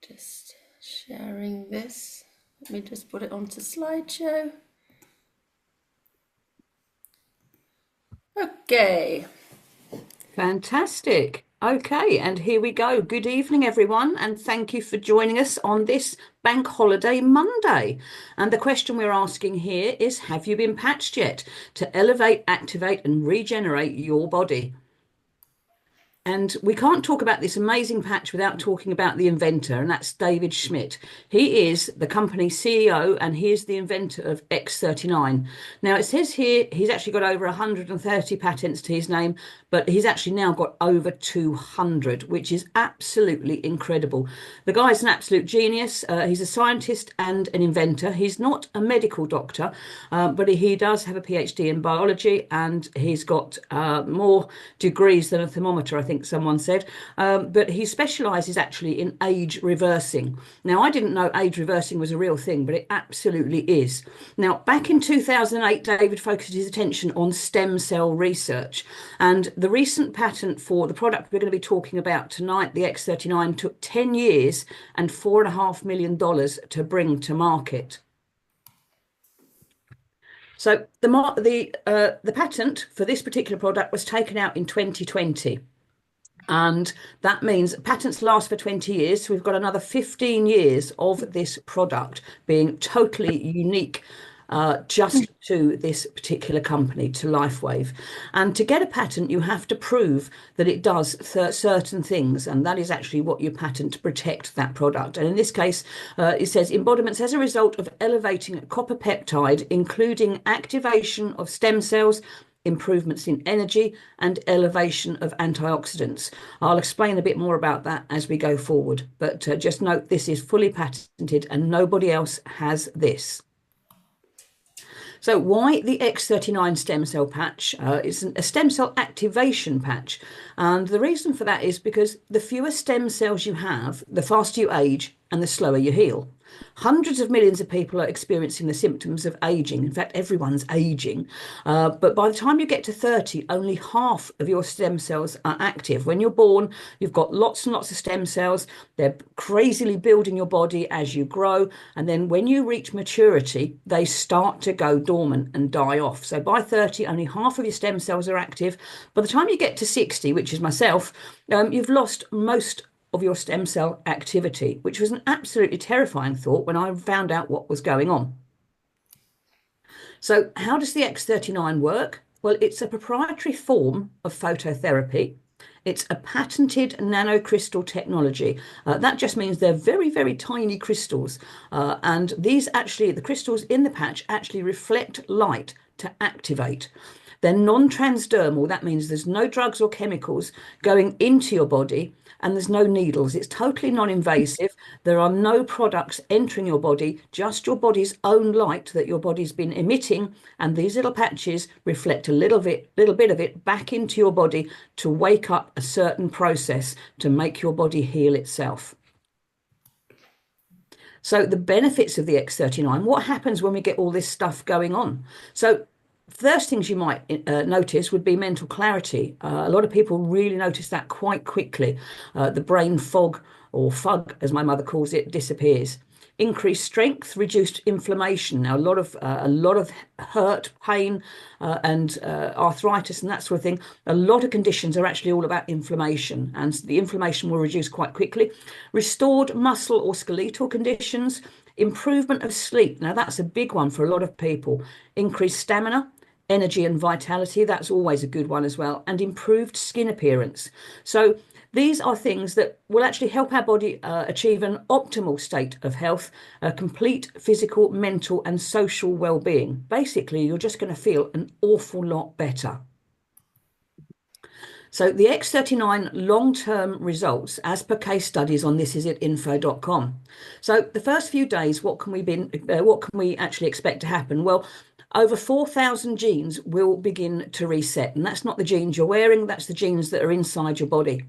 Just sharing this. Let me just put it onto slideshow. Okay. Fantastic. Okay, and here we go. Good evening, everyone, and thank you for joining us on this Bank Holiday Monday. And the question we're asking here is, have you been patched yet to elevate, activate, and regenerate your body? And we can't talk about this amazing patch without talking about the inventor, and that's David Schmidt. He is the company's CEO and he is the inventor of X39. Now, it says here he's actually got over 130 patents to his name, but he's actually now got over 200, which is absolutely incredible. The guy's an absolute genius. He's a scientist and an inventor. He's not a medical doctor, but he does have a PhD in biology and he's got more degrees than a thermometer, I think someone said. But he specialises actually in age reversing. Now, I didn't know age reversing was a real thing, but it absolutely is. Now, back in 2008, David focused his attention on stem cell research. And the recent patent for the product we're going to be talking about tonight, the X39, took 10 years and $4.5 million to bring to market. So the patent for this particular product was taken out in 2020. And that means patents last for 20 years. So we've got another 15 years of this product being totally unique just to this particular company, to Lifewave. And to get a patent, you have to prove that it does certain things. And that is actually what you patent to protect that product. And in this case, it says embodiments as a result of elevating copper peptide, including activation of stem cells, improvements in energy and elevation of antioxidants. I'll explain a bit more about that as we go forward, but just note this is fully patented and nobody else has this. So why the X39 stem cell patch? It's a stem cell activation patch. And the reason for that is because the fewer stem cells you have, the faster you age and the slower you heal. Hundreds of millions of people are experiencing the symptoms of aging. In fact, everyone's aging. But by the time you get to 30, only half of your stem cells are active. When you're born, you've got lots and lots of stem cells. They're crazily building your body as you grow. And then when you reach maturity, they start to go dormant and die off. So by 30, only half of your stem cells are active. By the time you get to 60, which is myself, you've lost most of your stem cell activity, which was an absolutely terrifying thought when I found out what was going on. So how does the X39 work? Well, it's a proprietary form of phototherapy. It's a patented nanocrystal technology. That just means they're very, very tiny crystals. And these actually, the crystals in the patch actually reflect light to activate. They're non-transdermal. That means there's no drugs or chemicals going into your body and there's no needles. It's totally non-invasive. There are no products entering your body, just your body's own light that your body's been emitting. And these little patches reflect a little bit of it back into your body to wake up a certain process to make your body heal itself. So the benefits of the X39, what happens when we get all this stuff going on? So first things you might notice would be mental clarity. A lot of people really notice that quite quickly. The brain fog or fug, as my mother calls it, disappears. Increased strength, reduced inflammation. Now, a lot of hurt, pain, and arthritis and that sort of thing. A lot of conditions are actually all about inflammation, and the inflammation will reduce quite quickly. Restored muscle or skeletal conditions. Improvement of sleep. Now, that's a big one for a lot of people. Increased stamina, energy and vitality. That's always a good one as well. And improved skin appearance. So these are things that will actually help our body achieve an optimal state of health, a complete physical, mental and social well-being. Basically, you're just going to feel an awful lot better. So the X39 long-term results, as per case studies on thisisit.info.com. So the first few days, what can we actually expect to happen? Well, over 4,000 genes will begin to reset. And that's not the genes you're wearing, that's the genes that are inside your body.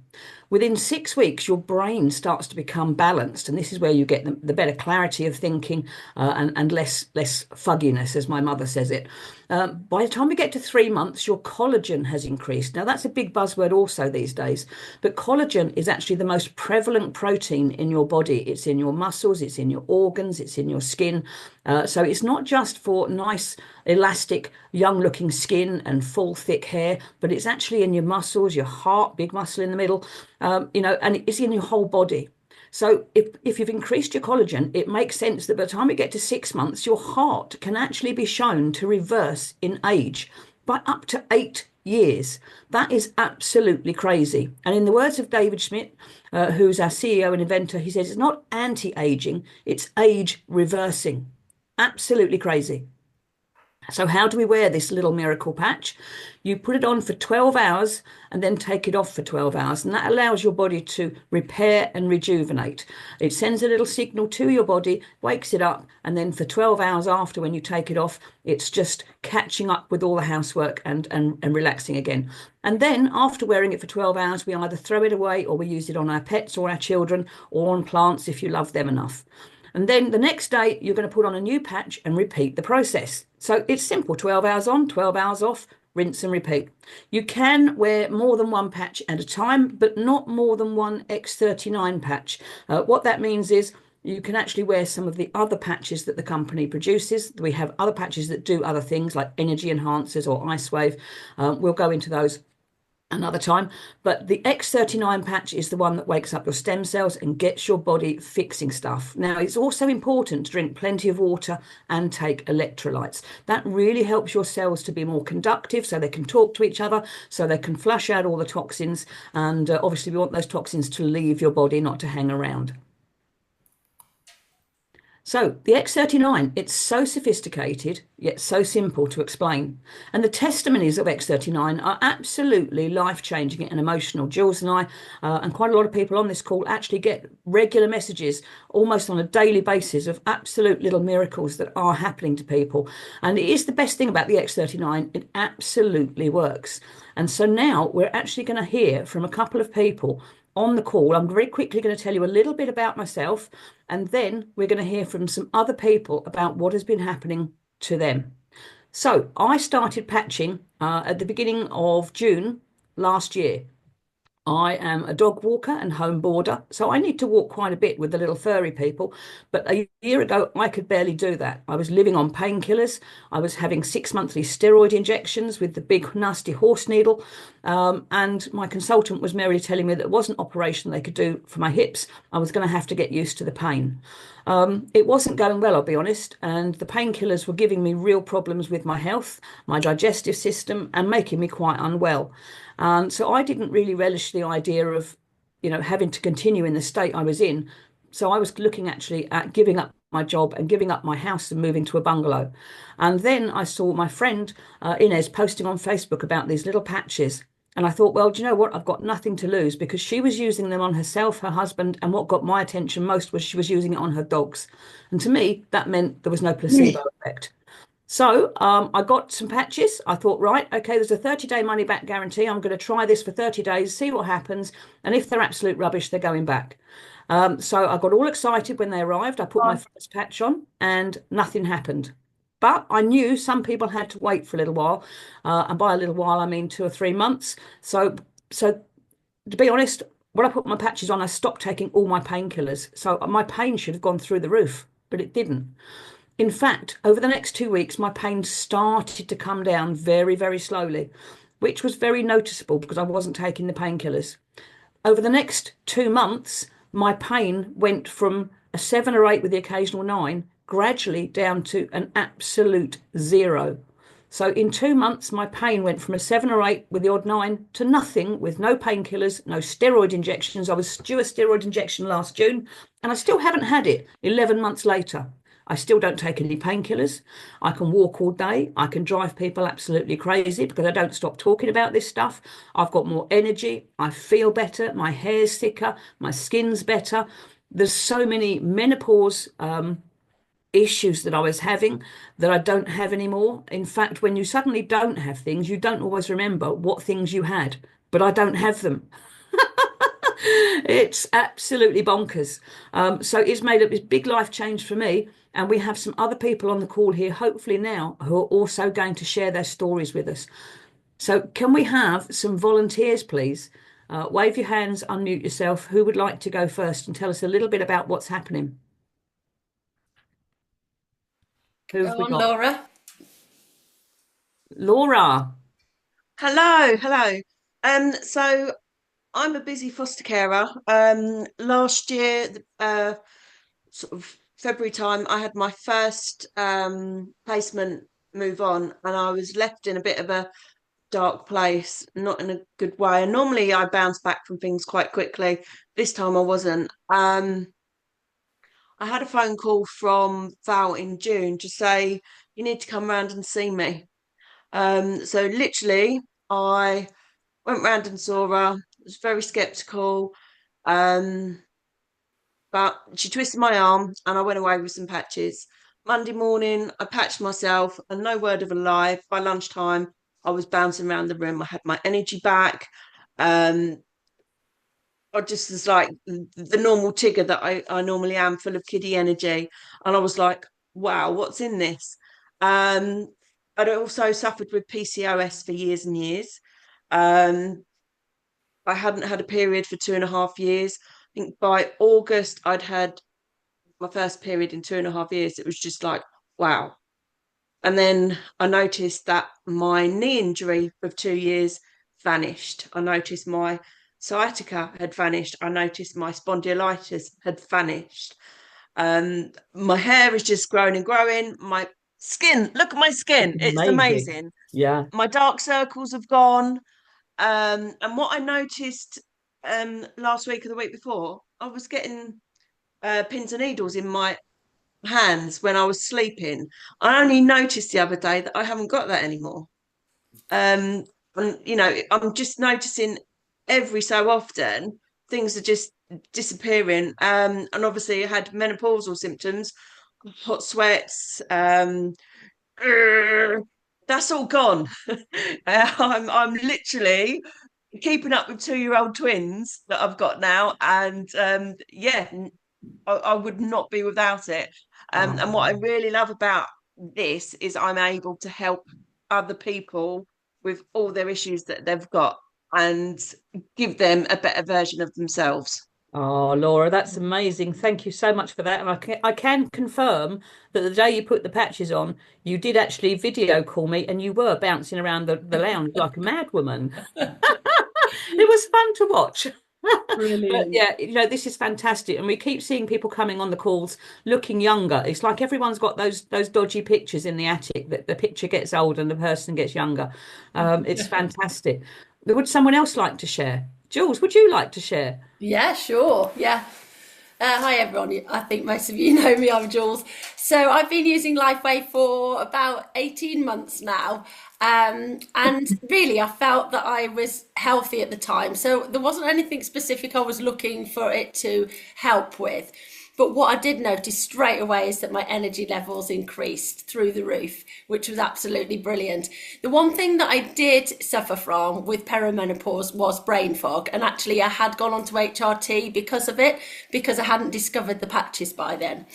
Within 6 weeks, your brain starts to become balanced. And this is where you get the better clarity of thinking and less fugginess, as my mother says it. By the time we get to 3 months, your collagen has increased. Now, that's a big buzzword also these days, but collagen is actually the most prevalent protein in your body. It's in your muscles, it's in your organs, it's in your skin. So it's not just for nice, elastic, young looking skin and full, thick hair, but it's actually in your muscles, your heart, big muscle in the middle, and it's in your whole body. So if you've increased your collagen, it makes sense that by the time we get to 6 months, your heart can actually be shown to reverse in age by up to 8 years. That is absolutely crazy. And in the words of David Schmidt, who's our CEO and inventor, he says it's not anti-aging, it's age reversing. Absolutely crazy. So how do we wear this little miracle patch? You put it on for 12 hours and then take it off for 12 hours. And that allows your body to repair and rejuvenate. It sends a little signal to your body, wakes it up. And then for 12 hours after, when you take it off, it's just catching up with all the housework and relaxing again. And then after wearing it for 12 hours, we either throw it away or we use it on our pets or our children or on plants if you love them enough. And then the next day, you're going to put on a new patch and repeat the process. So it's simple, 12 hours on, 12 hours off, rinse and repeat. You can wear more than one patch at a time, but not more than one X39 patch. What that means is you can actually wear some of the other patches that the company produces. We have other patches that do other things like energy enhancers or Icewave. We'll go into those another time, but the X39 patch is the one that wakes up your stem cells and gets your body fixing stuff. Now, it's also important to drink plenty of water and take electrolytes. That really helps your cells to be more conductive so they can talk to each other, so they can flush out all the toxins. And obviously, we want those toxins to leave your body, not to hang around. So the X39, it's so sophisticated, yet so simple to explain. And the testimonies of X39 are absolutely life-changing and emotional. Jules and I, and quite a lot of people on this call actually get regular messages almost on a daily basis of absolute little miracles that are happening to people. And it is the best thing about the X39, it absolutely works. And so now we're actually going to hear from a couple of people on the call. I'm very quickly going to tell you a little bit about myself, and then we're going to hear from some other people about what has been happening to them. So I started patching at the beginning of June last year. I am a dog walker and home boarder, so I need to walk quite a bit with the little furry people. But a year ago, I could barely do that. I was living on painkillers. I was having 6 monthly steroid injections with the big, nasty horse needle. And my consultant was merely telling me that it wasn't an operation they could do for my hips. I was going to have to get used to the pain. It wasn't going well, I'll be honest, and the painkillers were giving me real problems with my health, my digestive system, and making me quite unwell. And so I didn't really relish the idea of, having to continue in the state I was in. So I was looking actually at giving up my job and giving up my house and moving to a bungalow. And then I saw my friend Inez posting on Facebook about these little patches. And I thought, well, do you know what? I've got nothing to lose, because she was using them on herself, her husband, and what got my attention most was she was using it on her dogs. And to me, that meant there was no placebo effect. So I got some patches. I thought, right, okay, there's a 30-day money back guarantee. I'm going to try this for 30 days, see what happens. And if they're absolute rubbish, they're going back. So I got all excited when they arrived. I put my first patch on and nothing happened. But I knew some people had to wait for a little while. And by a little while, I mean 2 or 3 months. So to be honest, when I put my patches on, I stopped taking all my painkillers. So my pain should have gone through the roof, but it didn't. In fact, over the next 2 weeks, my pain started to come down very, very slowly, which was very noticeable because I wasn't taking the painkillers. Over the next 2 months, my pain went from a 7 or 8 with the occasional 9, gradually down to an absolute 0. So in 2 months, my pain went from a 7 or 8 with the odd 9 to nothing, with no painkillers, no steroid injections. I was due a steroid injection last June, and I still haven't had it 11 months later. I still don't take any painkillers. I can walk all day. I can drive people absolutely crazy because I don't stop talking about this stuff. I've got more energy. I feel better. My hair's thicker. My skin's better. There's so many menopause issues that I was having that I don't have anymore. In fact, when you suddenly don't have things, you don't always remember what things you had, but I don't have them. It's absolutely bonkers. So it's made up this big life change for me. And we have some other people on the call here, hopefully now, who are also going to share their stories with us. So can we have some volunteers, please? Wave your hands, unmute yourself. Who would like to go first and tell us a little bit about what's happening? Who have Go we on, got? Laura. Laura. Hello, hello. So I'm a busy foster carer. Last year, sort of February time, I had my first placement move on, and I was left in a bit of a dark place, not in a good way. And normally I bounce back from things quite quickly. This time I wasn't. I had a phone call from Val in June to say, you need to come round and see me. So literally, I went round and saw her. Was very skeptical, um, but she twisted my arm, and I went away with some patches. Monday morning, I patched myself, and no word of a lie. By lunchtime, I was bouncing around the room. I had my energy back. Um, I just was like the normal Tigger that I normally am, full of kiddie energy. And I was like, wow, what's in this? Um, I'd also suffered with PCOS for years and years. Um, I hadn't had a period for 2.5 years. I think by August, I'd had my first period in 2.5 years. It was just like, wow. And then I noticed that my knee injury of 2 years vanished. I noticed my sciatica had vanished. I noticed my spondylitis had vanished. My hair is just growing and growing. My skin, look at my skin. It's Amazing. amazing. Yeah. My dark circles have gone. And what I noticed last week or the week before, I was getting pins and needles in my hands when I was sleeping. I only noticed the other day that I haven't got that anymore. Um, and I'm just noticing every so often things are just disappearing. And obviously I had menopausal symptoms, hot sweats, that's all gone. I'm literally keeping up with 2-year-old twins that I've got now, and yeah, I would not be without it. And what I Oh. really love about this is I'm able to help other people with all their issues that they've got and give them a better version of themselves. Oh, Laura, that's amazing. Thank you so much for that. And I can confirm that the day you put the patches on, you did actually video call me and you were bouncing around the lounge like a madwoman. It was fun to watch. But Brilliant. yeah, this is fantastic. And we keep seeing people coming on the calls looking younger. It's like everyone's got those dodgy pictures in the attic that the picture gets old and the person gets younger. It's fantastic. Would someone else like to share? Jules, would you like to share? Yeah, sure. Yeah. Hi everyone. I think most of you know me. I'm Jules. So I've been using Lifewave for about 18 months now. And really, I felt that I was healthy at the time. So there wasn't anything specific I was looking for it to help with. But what I did notice straight away is that my energy levels increased through the roof, which was absolutely brilliant. The one thing that I did suffer from with perimenopause was brain fog. And actually, I had gone on to HRT because of it, because I hadn't discovered the patches by then.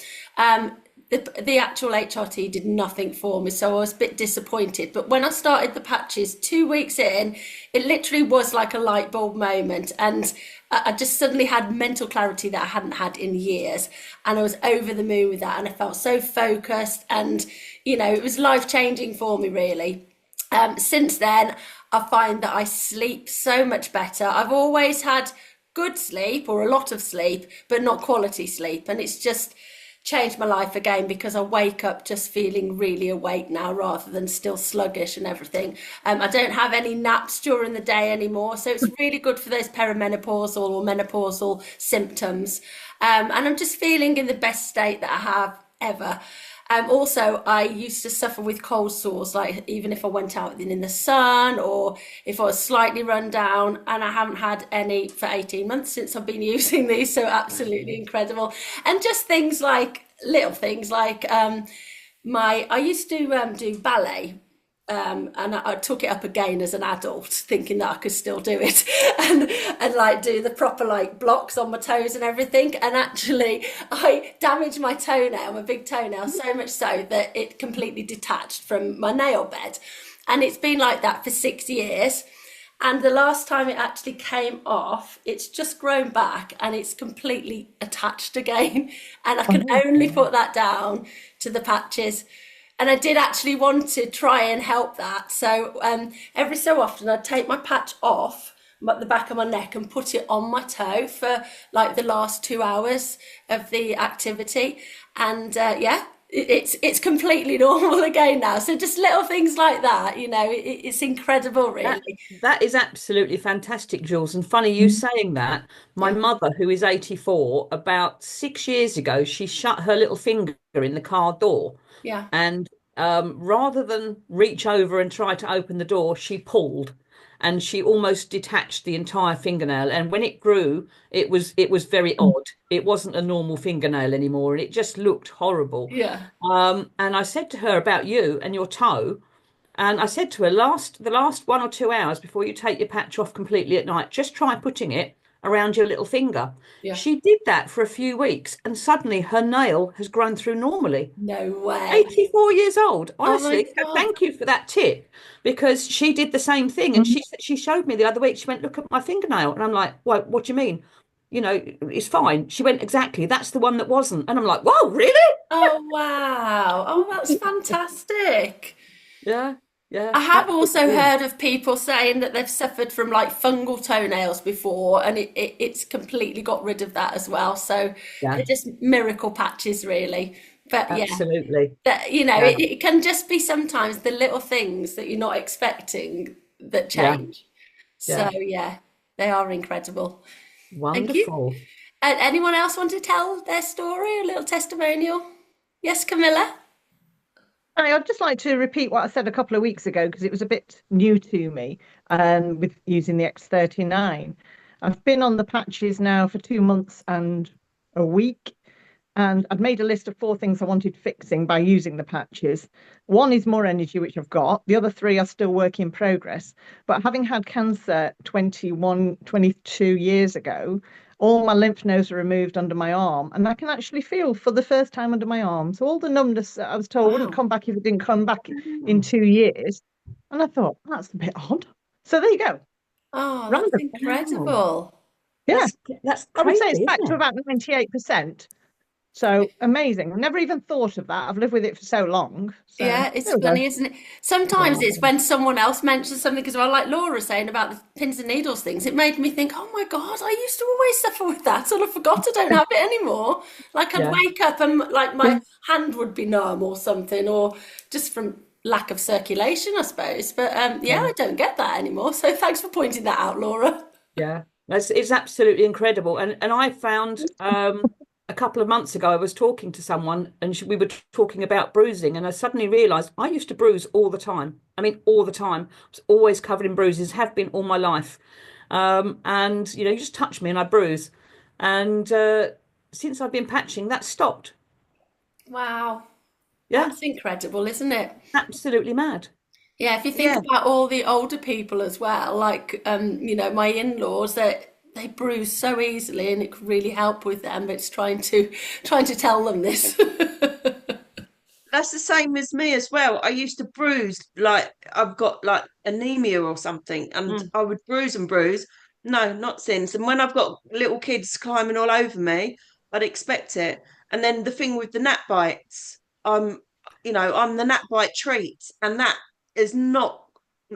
The actual HRT did nothing for me, so I was a bit disappointed. But when I started the patches 2 weeks in, it literally was like a light bulb moment. And I just suddenly had mental clarity that I hadn't had in years. And I was over the moon with that. And I felt so focused. And, it was life changing for me, really. Since then, I find that I sleep so much better. I've always had good sleep or a lot of sleep, but not quality sleep. And it's just changed my life again because I wake up just feeling really awake now rather than still sluggish and everything. I don't have any naps during the day anymore, so it's really good for those perimenopausal or menopausal symptoms. And I'm just feeling in the best state that I have ever. Also, I used to suffer with cold sores, like even if I went out in the sun or if I was slightly run down, and I haven't had any for 18 months since I've been using these, so absolutely incredible. And just things like little things like my I used to do ballet. And I took it up again as an adult, thinking that I could still do it, and like do the proper like blocks on my toes and everything. And actually, I damaged my toenail, my big toenail, so much so that it completely detached from my nail bed. And it's been like that for 6 years. And the last time it actually came off, it's just grown back and it's completely attached again. And I can Oh, only put that down to the patches. And I did actually want to try and help that. So every so often I'd take my patch off the back of my neck and put it on my toe for like the last 2 hours of the activity. And yeah, it's completely normal again now. So just little things like that, it's incredible, that really. that is absolutely fantastic, Jules. And funny you saying that. My Yeah, mother, who is 84, about 6 years ago, she shut her little finger in the car door. yeah. And rather than reach over and try to open the door, she pulled, and she almost detached the entire fingernail. And when it grew, it was very odd. It wasn't a normal fingernail anymore, and it just looked horrible. Yeah. And I said to her about you and your toe, and I said to her, the last 1 or 2 hours before you take your patch off completely at night, just try putting it around your little finger. Yeah. She did that for a few weeks, and suddenly her nail has grown through normally. No way. 84 years old, Oh my honestly. So God. thank you for that tip, because she did the same thing. And she showed me the other week. She went, look at my fingernail. And I'm like, what do you mean? It's fine. She went, exactly. That's the one that wasn't. And I'm like, whoa, really? Oh wow. Oh, that's fantastic. Yeah, yeah, I have also absolutely. heard of people saying that they've suffered from like fungal toenails before, and it's completely got rid of that as well. So they're Yeah, just miracle patches, really. But yeah, absolutely. that Yeah, it can just be sometimes the little things that you're not expecting that yeah, change. So yeah. yeah, they are incredible. Thank you. Wonderful. And anyone else want to tell their story, a little testimonial? Yes, Camilla? I'd just like to repeat what I said a couple of weeks ago because it was a bit new to me with using the X39. I've been on the patches now for 2 months and a week, and I'd made a list of 4 things I wanted fixing by using the patches. One is more energy, which I've got. The other 3 are still work in progress. But having had cancer 21, 22 years ago, all my lymph nodes are removed under my arm, and I can actually feel for the first time under my arm. So all the numbness that I was told wouldn't Wow. come back if it didn't come back in Oh, 2 years. And I thought, that's a bit odd. So there you go. Oh, that's Random. wow. incredible. Yeah. That's I would crazy, say it's back isn't to it? about 98%. So amazing. Never even thought of that. I've lived with it for so long. So Yeah, it's there we go. funny, isn't it? Sometimes it's Wow. when someone else mentions something as well, like Laura saying about the pins and needles things. It made me think, oh my God, I used to always suffer with that, and I forgot I don't have it anymore. Like I'd Yeah. wake up and like my hand would be numb or something, or just from lack of circulation, I suppose. But yeah, Yeah. I don't get that anymore. So thanks for pointing that out, Laura. Yeah, it's absolutely incredible. And I found a couple of months ago I was talking to someone, and we were talking about bruising, and I suddenly realised I used to bruise all the time. I mean, all the time. I was always covered in bruises, have been all my life. And you just touch me and I bruise. And since I've been patching, that's stopped. Wow, Yeah, that's incredible, isn't it? absolutely mad. Yeah, if you think Yeah, about all the older people as well, like my in-laws, that they bruise so easily, and it could really help with them. But it's trying to tell them this. that's the same as me as well. I used to bruise like I've got like anemia or something, and Mm. I would bruise and bruise. No, not since. And when I've got little kids climbing all over me, I'd expect it. And then the thing with the gnat bites, I'm the gnat bite treat, and that is not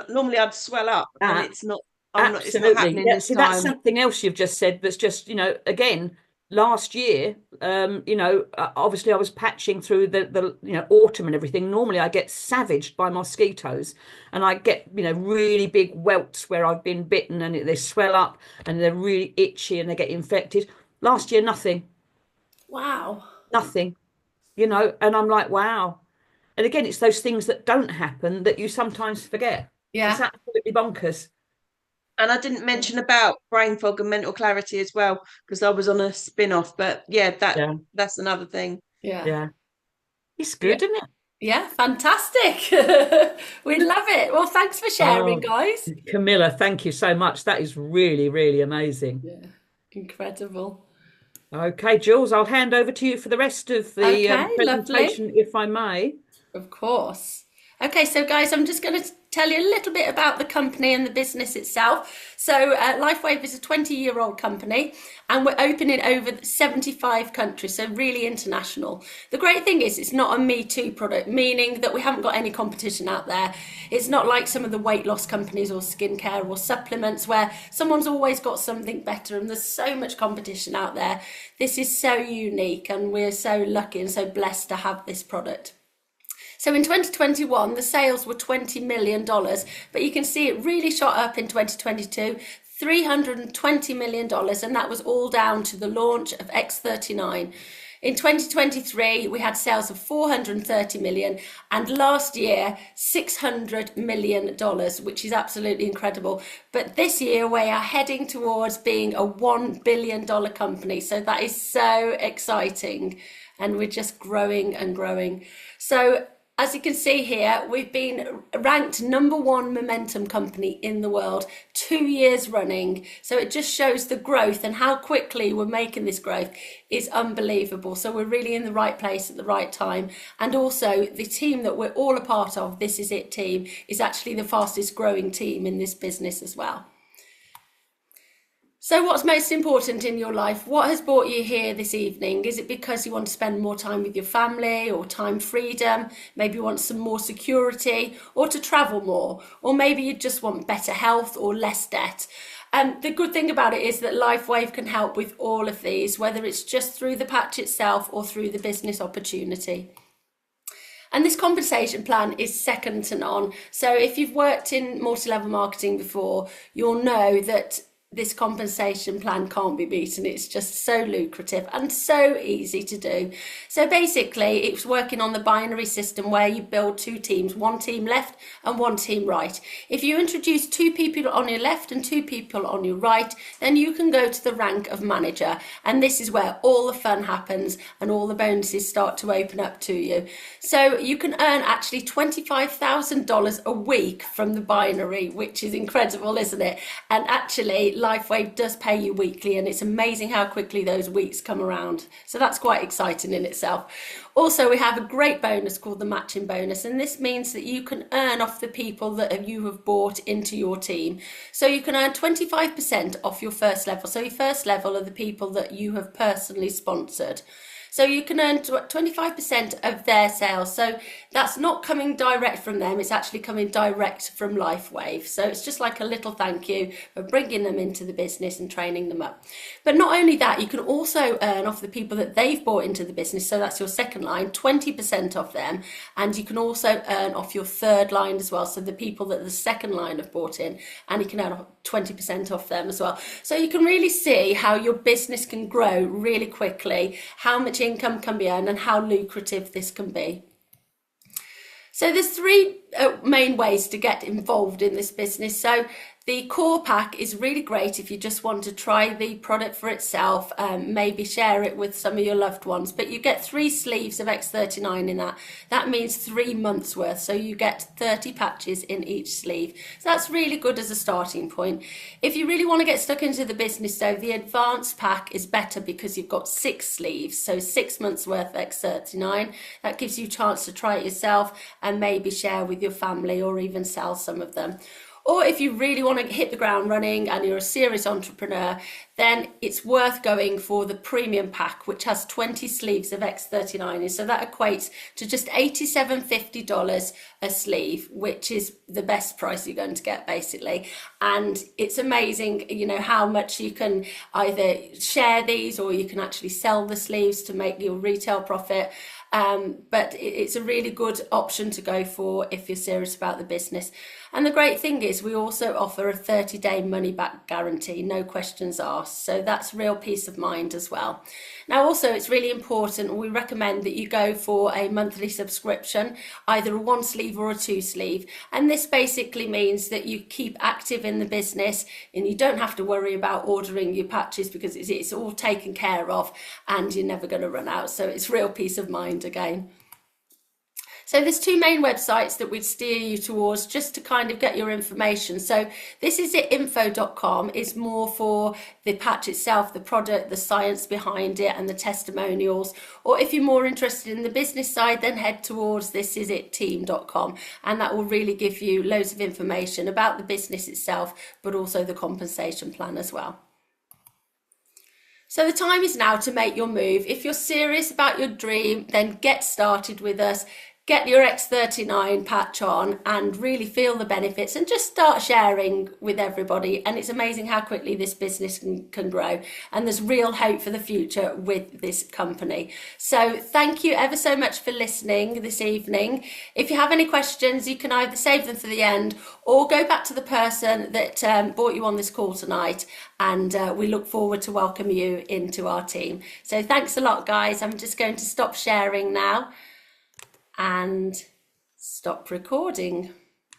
normally I'd swell up, and That it's not. It's not Absolutely. happening Yeah. this See, that's time. something else you've just said that's just, again, last year, obviously I was patching through the autumn and everything. Normally I get savaged by mosquitoes, and I get, really big welts where I've been bitten, and they swell up and they're really itchy and they get infected. Last year, nothing, Wow. nothing, and I'm like, wow. And again, it's those things that don't happen that you sometimes forget. It's Yeah. absolutely bonkers. And I didn't mention about brain fog and mental clarity as well, because I was on a spin-off. But yeah, Yeah. that's another thing. Yeah. Yeah. It's Yeah. good, isn't it? Yeah, fantastic. We love it. Well, thanks for sharing, Oh, guys. Camilla, thank you so much. That is really, really amazing. Yeah, incredible. Okay, Jules, I'll hand over to you for the rest of the Okay, lovely. presentation, if I may. Of course. Okay, so guys, I'm just going to tell you a little bit about the company and the business itself. So, Lifewave is a 20-year-old company, and we're open in over 75 countries, so really international. The great thing is it's not a Me Too product, meaning that we haven't got any competition out there. It's not like some of the weight loss companies or skincare or supplements where someone's always got something better and there's so much competition out there. This is so unique, and we're so lucky and so blessed to have this product. So in 2021, the sales were $20 million, but you can see it really shot up in 2022, $320 million, and that was all down to the launch of X39. In 2023, we had sales of $430 million, and last year, $600 million, which is absolutely incredible. But this year, we are heading towards being a $1 billion company. So that is so exciting, and we're just growing and growing. So as you can see here, we've been ranked #1 momentum company in the world 2 years running. So it just shows the growth, and how quickly we're making this growth is unbelievable. So we're really in the right place at the right time. And also the team that we're all a part of, This Is It team, is actually the fastest growing team in this business as well. So what's most important in your life? What has brought you here this evening? Is it because you want to spend more time with your family, or time freedom? Maybe you want some more security, or to travel more, or maybe you just want better health or less debt. The good thing about it is that Lifewave can help with all of these, whether it's just through the patch itself or through the business opportunity. And this compensation plan is second to none. So if you've worked in multi-level marketing before, you'll know that this compensation plan can't be beaten. It's just so lucrative and so easy to do. So basically, it's working on the binary system where you build 2 teams, 1 team left and 1 team right. If you introduce 2 people on your left and 2 people on your right, then you can go to the rank of manager. And this is where all the fun happens and all the bonuses start to open up to you. So you can earn actually $25,000 a week from the binary, which is incredible, isn't it? And actually, Lifewave does pay you weekly, and it's amazing how quickly those weeks come around. So that's quite exciting in itself. Also, we have a great bonus called the matching bonus, and this means that you can earn off the people that you have brought into your team. So you can earn 25% off your first level. So your first level are the people that you have personally sponsored. So you can earn 25% of their sales. So that's not coming direct from them. It's actually coming direct from Lifewave. So it's just like a little thank you for bringing them into the business and training them up. But not only that, you can also earn off the people that they've brought into the business. So that's your second line, 20% off them. And you can also earn off your third line as well. So the people that the second line have brought in, and you can earn 20% off them as well. So you can really see how your business can grow really quickly, how much income can be earned, and how lucrative this can be. So there's 3 main ways to get involved in this business. So the core pack is really great if you just want to try the product for itself, maybe share it with some of your loved ones. But you get 3 sleeves of X39 in that. That means 3 months worth. So you get 30 patches in each sleeve. So that's really good as a starting point. If you really want to get stuck into the business though, the advanced pack is better because you've got 6 sleeves. So 6 months worth of X39. That gives you a chance to try it yourself and maybe share with your family or even sell some of them. Or if you really want to hit the ground running and you're a serious entrepreneur, then it's worth going for the premium pack, which has 20 sleeves of X39. So that equates to just $87.50 a sleeve, which is the best price you're going to get basically. And it's amazing, you know, how much you can either share these or you can actually sell the sleeves to make your retail profit. But it's a really good option to go for if you're serious about the business. And the great thing is we also offer a 30-day money back guarantee, no questions asked. So that's real peace of mind as well. Now, also, it's really important, we recommend that you go for a monthly subscription, either a 1 sleeve or a 2 sleeve. And this basically means that you keep active in the business and you don't have to worry about ordering your patches because it's all taken care of and you're never going to run out. So it's real peace of mind again. So there's 2 main websites that we'd steer you towards just to kind of get your information. So this is it, info.com is more for the patch itself, the product, the science behind it and the testimonials. Or if you're more interested in the business side, then head towards thisisitteam.com, and that will really give you loads of information about the business itself, but also the compensation plan as well. So the time is now to make your move. If you're serious about your dream, then get started with us. Get your X39 patch on and really feel the benefits and just start sharing with everybody. And it's amazing how quickly this business can grow. And there's real hope for the future with this company. So thank you ever so much for listening this evening. If you have any questions, you can either save them for the end or go back to the person that brought you on this call tonight. And we look forward to welcome you into our team. So thanks a lot, guys. I'm just going to stop sharing now and stop recording.